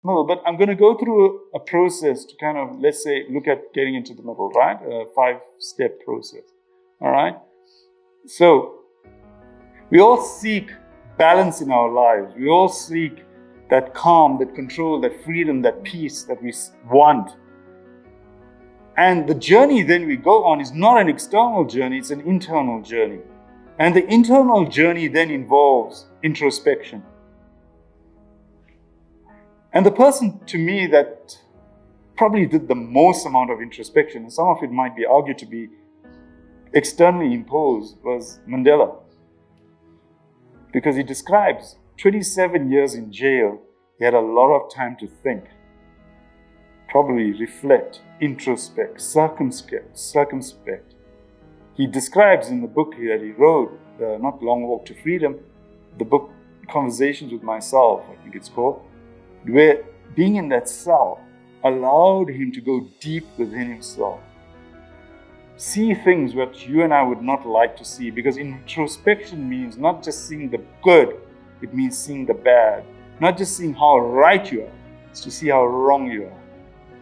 middle, but I'm going to go through a process to kind of, let's say, look at getting into the middle, right? A 5-step process. All right? So, we all seek balance in our lives. We all seek that calm, that control, that freedom, that peace that we want. And the journey then we go on is not an external journey, it's an internal journey. And the internal journey then involves introspection. And the person to me that probably did the most amount of introspection, and some of it might be argued to be externally imposed, was Mandela. Because he describes 27 years in jail, he had a lot of time to think, probably reflect, introspect, circumspect. He describes in the book that he wrote, Not Long Walk to Freedom, the book Conversations with Myself, I think it's called, where being in that cell allowed him to go deep within himself. See things which you and I would not like to see, because introspection means not just seeing the good, it means seeing the bad. Not just seeing how right you are, it's to see how wrong you are.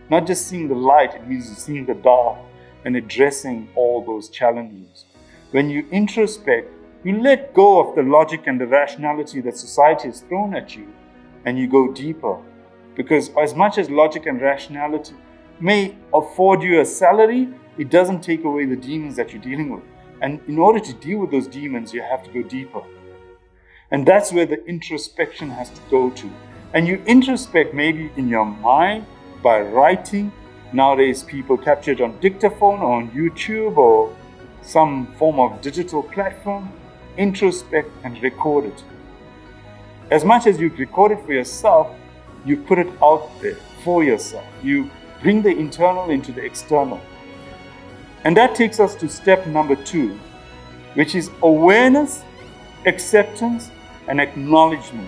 Not just seeing the light, it means seeing the dark and addressing all those challenges. When you introspect, you let go of the logic and the rationality that society has thrown at you, and you go deeper. Because as much as logic and rationality may afford you a salary, it doesn't take away the demons that you're dealing with. And in order to deal with those demons, you have to go deeper. And that's where the introspection has to go to. And you introspect maybe in your mind by writing. Nowadays, people capture it on dictaphone or on YouTube or some form of digital platform. Introspect and record it. As much as you record it for yourself, you put it out there for yourself. You bring the internal into the external. And that takes us to step number 2, which is awareness, acceptance, and acknowledgement.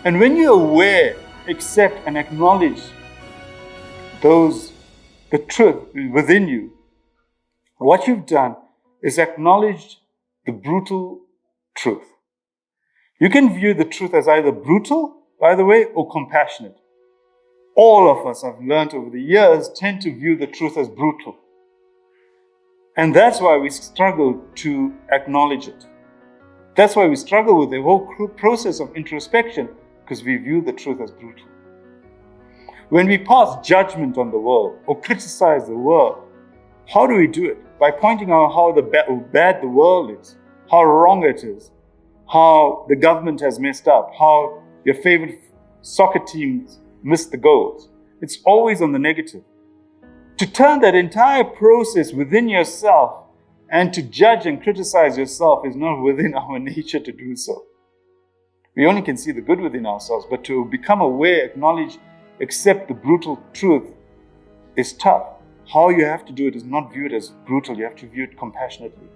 And when you're aware, accept, and acknowledge the truth within you, what you've done is acknowledged the brutal truth. You can view the truth as either brutal, by the way, or compassionate. All of us, I've learned over the years, tend to view the truth as brutal. And that's why we struggle to acknowledge it. That's why we struggle with the whole process of introspection, because we view the truth as brutal. When we pass judgment on the world or criticize the world, how do we do it? By pointing out how bad the world is, how wrong it is, how the government has messed up, how your favorite soccer teams missed the goals. It's always on the negative. To turn that entire process within yourself and to judge and criticize yourself is not within our nature to do so. We only can see the good within ourselves, but to become aware, acknowledge, accept the brutal truth is tough. How you have to do it is not viewed as brutal, you have to view it compassionately.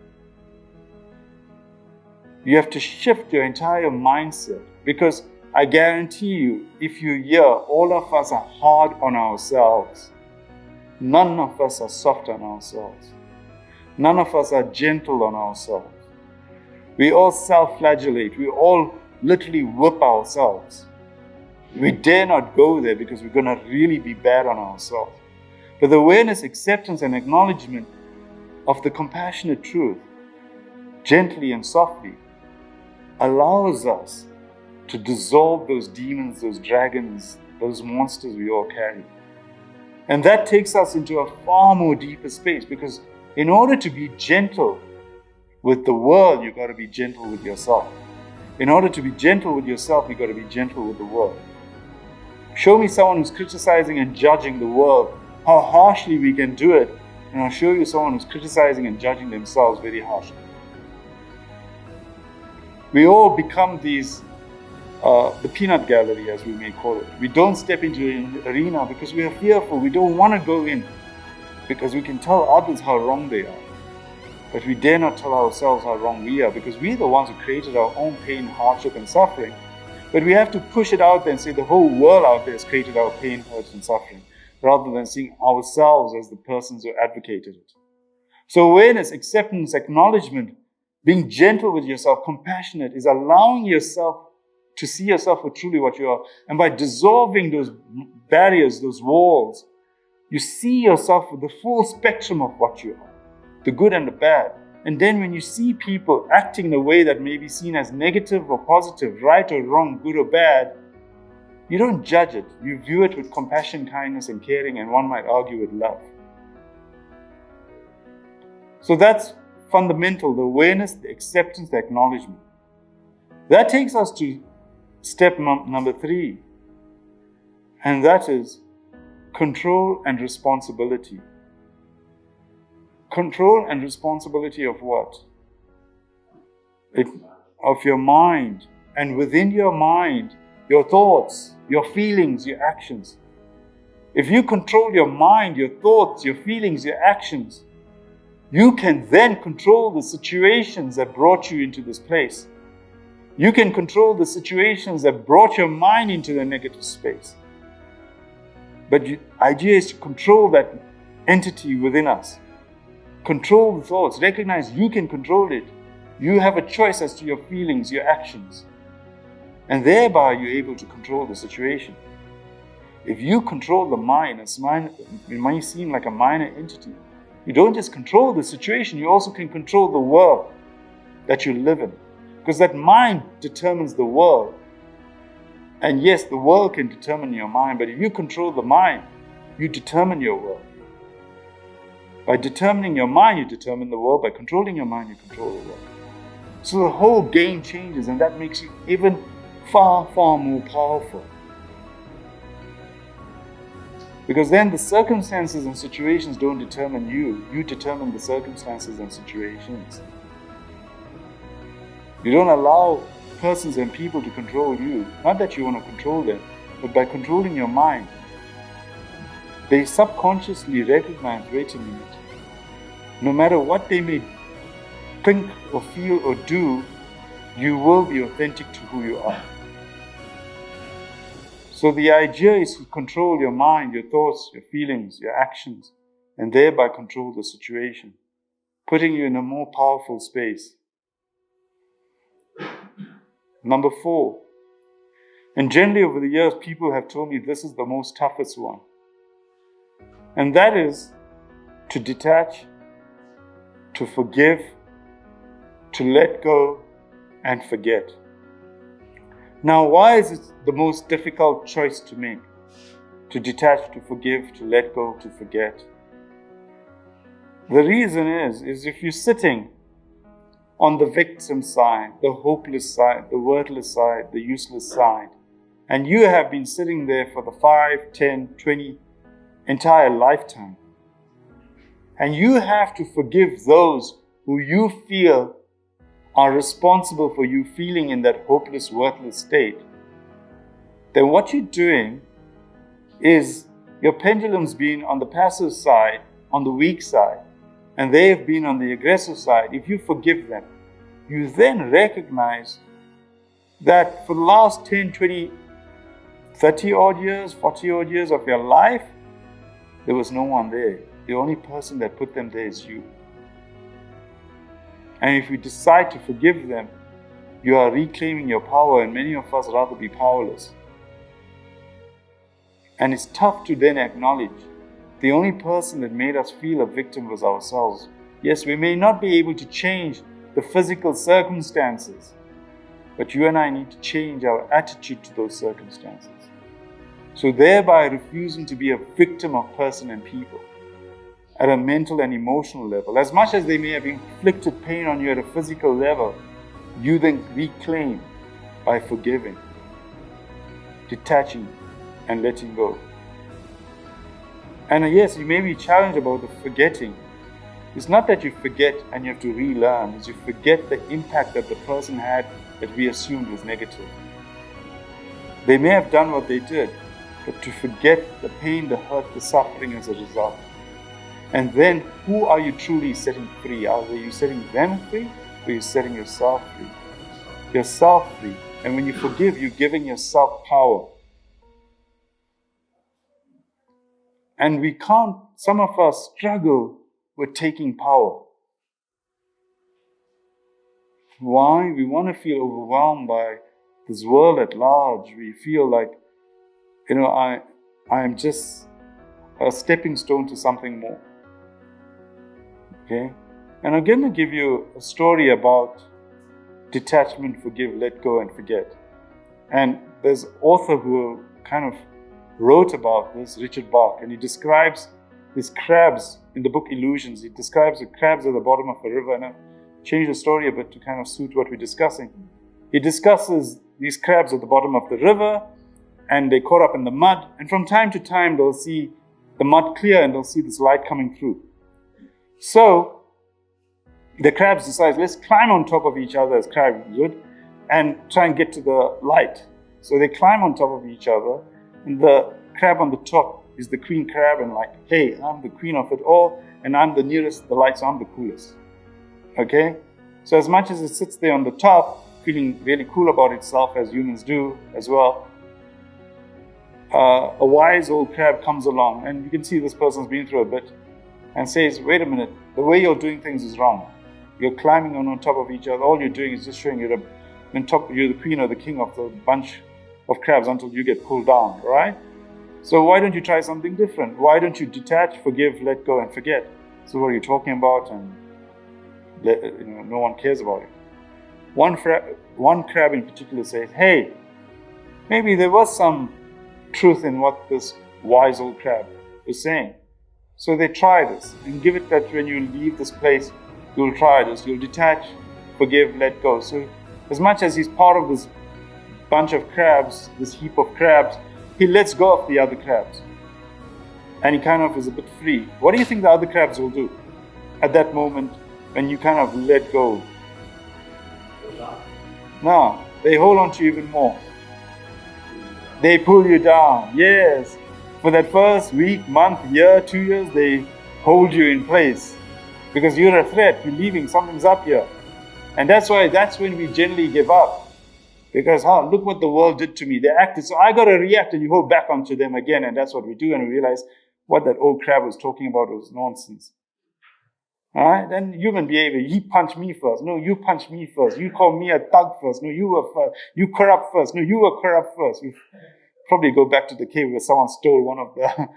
You have to shift your entire mindset, because I guarantee you, if you hear, all of us are hard on ourselves. None of us are soft on ourselves. None of us are gentle on ourselves. We all self-flagellate. We all literally whip ourselves. We dare not go there because we're going to really be bad on ourselves. But the awareness, acceptance, and acknowledgement of the compassionate truth, gently and softly, allows us to dissolve those demons, those dragons, those monsters we all carry. And that takes us into a far more deeper space, because in order to be gentle with the world, you've got to be gentle with yourself. In order to be gentle with yourself, you've got to be gentle with the world. Show me someone who's criticizing and judging the world, how harshly we can do it, and I'll show you someone who's criticizing and judging themselves very harshly. We all become these, the peanut gallery, as we may call it. We don't step into an arena because we are fearful. We don't want to go in because we can tell others how wrong they are. But we dare not tell ourselves how wrong we are, because we're the ones who created our own pain, hardship, and suffering. But we have to push it out there and say the whole world out there has created our pain, hurt, and suffering, rather than seeing ourselves as the persons who advocated it. So awareness, acceptance, acknowledgement, being gentle with yourself, compassionate, is allowing yourself to see yourself for truly what you are. And by dissolving those barriers, those walls, you see yourself with the full spectrum of what you are, the good and the bad. And then when you see people acting in a way that may be seen as negative or positive, right or wrong, good or bad, you don't judge it. You view it with compassion, kindness, and caring, and one might argue with love. So that's fundamental, the awareness, the acceptance, the acknowledgement. That takes us to step number 3, and that is control and responsibility. Control and responsibility of what? Of your mind. And within your mind, your thoughts, your feelings, your actions. If you control your mind, your thoughts, your feelings, your actions, you can then control the situations that brought you into this place. You can control the situations that brought your mind into the negative space. But the idea is to control that entity within us. Control the thoughts. Recognize you can control it. You have a choice as to your feelings, your actions. And thereby you're able to control the situation. If you control the mind, it might seem like a minor entity. You don't just control the situation, you also can control the world that you live in. Because that mind determines the world. And yes, the world can determine your mind, but if you control the mind, you determine your world. By determining your mind, you determine the world. By controlling your mind, you control the world. So the whole game changes, and that makes you even far, far more powerful. Because then the circumstances and situations don't determine you. You determine the circumstances and situations. You don't allow persons and people to control you. Not that you want to control them, but by controlling your mind, they subconsciously recognize, wait a minute, no matter what they may think or feel or do, you will be authentic to who you are. So the idea is to control your mind, your thoughts, your feelings, your actions, and thereby control the situation, putting you in a more powerful space. Number 4, and generally over the years, people have told me this is the most toughest one. And that is to detach, to forgive, to let go, and forget. Now, why is it the most difficult choice to make? To detach, to forgive, to let go, to forget. The reason is if you're sitting on the victim side, the hopeless side, the worthless side, the useless side, and you have been sitting there for the 5, 10, 20 entire lifetime, and you have to forgive those who you feel are responsible for you feeling in that hopeless, worthless state, then what you're doing is your pendulum's been on the passive side, on the weak side, and they have been on the aggressive side. If you forgive them, you then recognize that for the last 10, 20, 30 odd years, 40 odd years of your life, there was no one there. The only person that put them there is you. And if you decide to forgive them, you are reclaiming your power, and many of us rather be powerless. And it's tough to then acknowledge the only person that made us feel a victim was ourselves. Yes, we may not be able to change the physical circumstances, but you and I need to change our attitude to those circumstances. So thereby refusing to be a victim of person and people at a mental and emotional level. As much as they may have inflicted pain on you at a physical level, you then reclaim by forgiving, detaching, and letting go. And yes, you may be challenged about the forgetting. It's not that you forget and you have to relearn, it's you forget the impact that the person had that we assumed was negative. They may have done what they did, but to forget the pain, the hurt, the suffering as a result. And then, who are you truly setting free? Are you setting them free, or are you setting yourself free? Yourself free. And when you forgive, you're giving yourself power. And some of us struggle with taking power. Why? We want to feel overwhelmed by this world at large, we feel like, I am just a stepping stone to something more. Okay? And I'm going to give you a story about detachment, forgive, let go, and forget. And there's an author who kind of wrote about this, Richard Bach, and he describes these crabs in the book Illusions. He describes the crabs at the bottom of a river, and I've changed the story a bit to kind of suit what we're discussing. He discusses these crabs at the bottom of the river, and they're caught up in the mud, and from time to time they'll see the mud clear and they'll see this light coming through. So the crabs decide, let's climb on top of each other as crabs would and try and get to the light. So they climb on top of each other, and the crab on the top is the queen crab, and like, hey, I'm the queen of it all, and I'm the nearest to the light, so I'm the coolest. Okay? So as much as it sits there on the top, feeling really cool about itself, as humans do as well, a wise old crab comes along, and you can see this person's been through a bit, and says, wait a minute, the way you're doing things is wrong. You're climbing on top of each other. All you're doing is just showing you're the queen or the king of the bunch of crabs until you get pulled down, right? So why don't you try something different? Why don't you detach, forgive, let go, and forget? So what are you talking about? And no one cares about it. One crab in particular says, hey, maybe there was some truth in what this wise old crab is saying. So they try this, and give it that when you leave this place, you'll try this. You'll detach, forgive, let go. So as much as he's part of this bunch of crabs, this heap of crabs, he lets go of the other crabs. And he kind of is a bit free. What do you think the other crabs will do at that moment when you kind of let go? No, they hold on to you even more. They pull you down. Yes. For that first week, month, year, 2 years, they hold you in place. Because you're a threat, you're leaving, something's up here. And that's when we generally give up. Because, look what the world did to me. They acted, so I got to react, and you hold back onto them again. And that's what we do. And we realize what that old crab was talking about was nonsense. All right? Then human behavior. He punched me first. No, you punched me first. You called me a thug first. No, you were first. You corrupt first. No, you were corrupt first. We probably go back to the cave where someone stole one of the